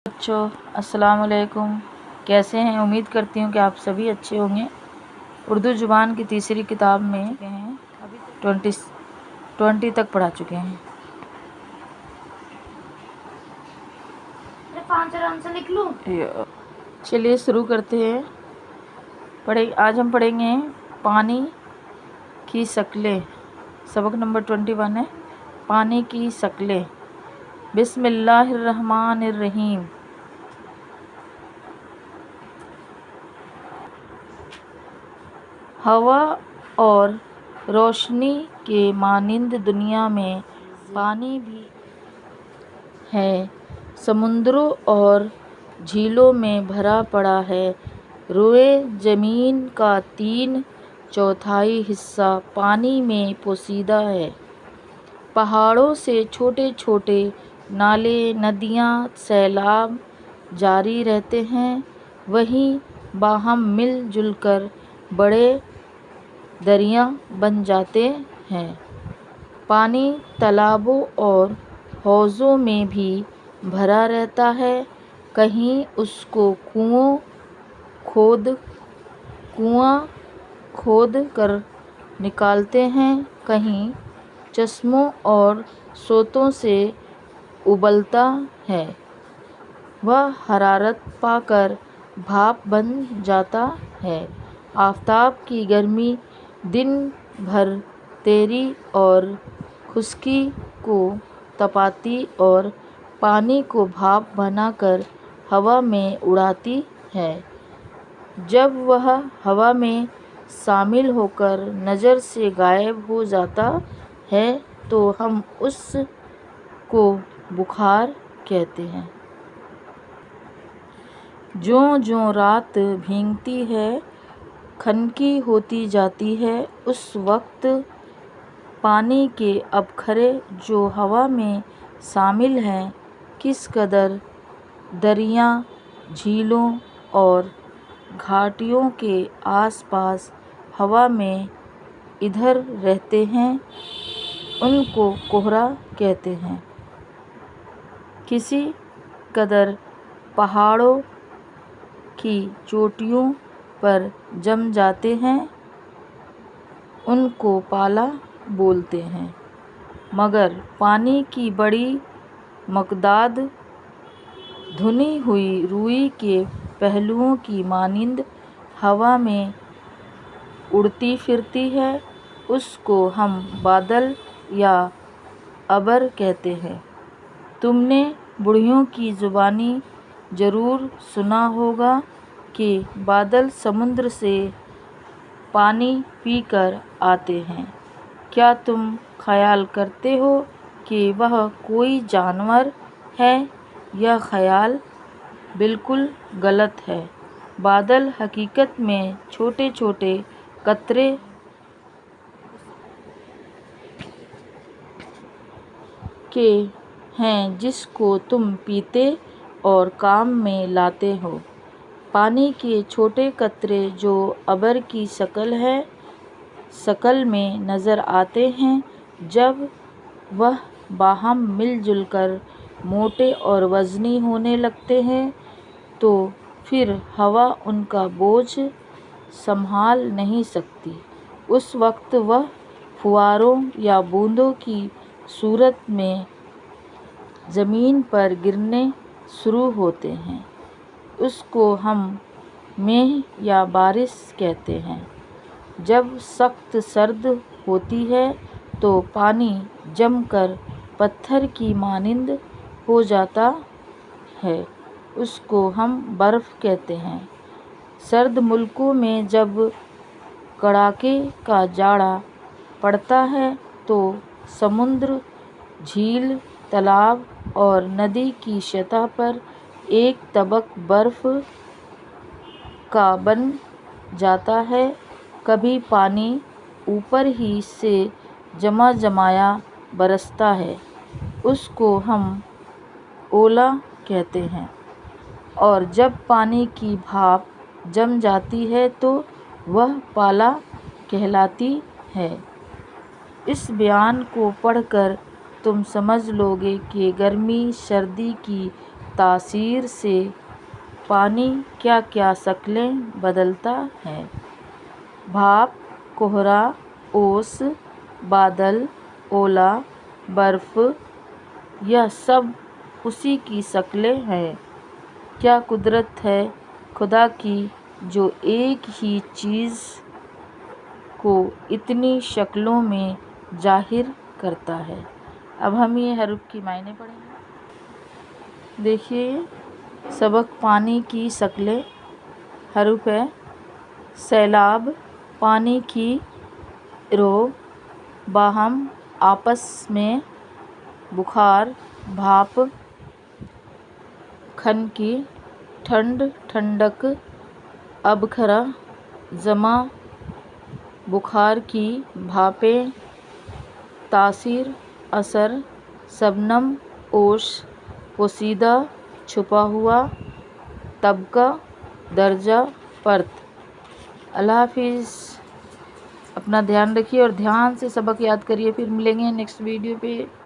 बच्चों अस्सलाम वालेकुम, कैसे हैं। उम्मीद करती हूँ कि आप सभी अच्छे होंगे। उर्दू ज़ुबान की तीसरी किताब में हैं 20 तक पढ़ा चुके हैं। लिख लूं? चलिए शुरू करते हैं। आज हम पढ़ेंगे पानी की शक्लें। सबक नंबर 21 है पानी की शक्लें। बिस्मिल्लाहिर्रहमानिर्रहीम। हवा और रोशनी के मानिंद दुनिया में पानी भी है। समुद्रों और झीलों में भरा पड़ा है। रोए ज़मीन का 3/4 हिस्सा पानी में पोशीदा है। पहाड़ों से छोटे छोटे नाले, नदियाँ, सैलाब जारी रहते हैं। वहीं बाहम मिल जुल कर बड़े दरिया बन जाते हैं। पानी तालाबों और हौज़ों में भी भरा रहता है। कहीं उसको कुआं खोद कर निकालते हैं, कहीं चश्मों और सोतों से उबलता है। वह हरारत पाकर भाप बन जाता है। आफ़ताब की गर्मी दिन भर तेरी और खुश्की को तपाती और पानी को भाप बनाकर हवा में उड़ाती है। जब वह हवा में शामिल होकर नज़र से गायब हो जाता है तो हम उसको बुखार कहते हैं। ज्यों-ज्यों रात भीगती है, खनकी होती जाती है, उस वक्त पानी के अबखरे जो हवा में शामिल हैं, किस कदर दरिया, झीलों और घाटियों के आसपास हवा में इधर रहते हैं, उनको कोहरा कहते हैं। किसी कदर पहाड़ों की चोटियों पर जम जाते हैं, उनको पाला बोलते हैं। मगर पानी की बड़ी मकदाद धुनी हुई रुई के पहलुओं की मानिंद हवा में उड़ती फिरती है। उसको हम बादल या अबर कहते हैं। तुमने बूढ़ियों की ज़ुबानी ज़रूर सुना होगा कि बादल समुद्र से पानी पीकर आते हैं। क्या तुम ख़याल करते हो कि वह कोई जानवर है? यह ख़याल बिल्कुल गलत है। बादल हकीकत में छोटे छोटे कतरे के हैं जिसको तुम पीते और काम में लाते हो। पानी के छोटे कतरे जो अबर की शक्ल में नज़र आते हैं, जब वह बाहम मिलजुल कर मोटे और वज़नी होने लगते हैं तो फिर हवा उनका बोझ संभाल नहीं सकती। उस वक्त वह फुआरों या बूंदों की सूरत में ज़मीन पर गिरने शुरू होते हैं। उसको हम मेह या बारिश कहते हैं। जब सख्त सर्द होती है तो पानी जमकर पत्थर की मानिंद हो जाता है, उसको हम बर्फ़ कहते हैं। सर्द मुल्कों में जब कड़ाके का जाड़ा पड़ता है तो समुद्र, झील, तालाब और नदी की सतह पर एक तबक बर्फ़ का बन जाता है। कभी पानी ऊपर ही से जमाया बरसता है, उसको हम ओला कहते हैं। और जब पानी की भाप जम जाती है तो वह पाला कहलाती है। इस बयान को पढ़कर तुम समझ लोगे कि गर्मी सर्दी की تاثیر سے پانی کیا کیا شکلیں بدلتا ہے؟ بھاپ، کہرا، اوس، بادل، اولا، برف، یہ سب اسی کی شکلیں ہیں۔ کیا قدرت ہے خدا کی جو ایک ہی چیز کو اتنی شکلوں میں ظاہر کرتا ہے۔ اب ہم یہ حروف کی معنی پڑھیں گے۔ دیکھیے سبق پانی کی شکلیں۔ حروف ہے سیلاب، پانی کی رو، باہم، آپس میں، بخار، بھاپ، خنکی، ٹھنڈ، ٹھنڈک، ابخرا، جمع، بخار کی بھاپیں، تاثیر، اثر، شبنم، اوش، پوشیدہ، چھپا ہوا، طبقہ، درجہ، پرت۔ اللہ حافظ۔ اپنا دھیان رکھیے اور دھیان سے سبق یاد کریے۔ پھر ملیں گے نیکسٹ ویڈیو پہ۔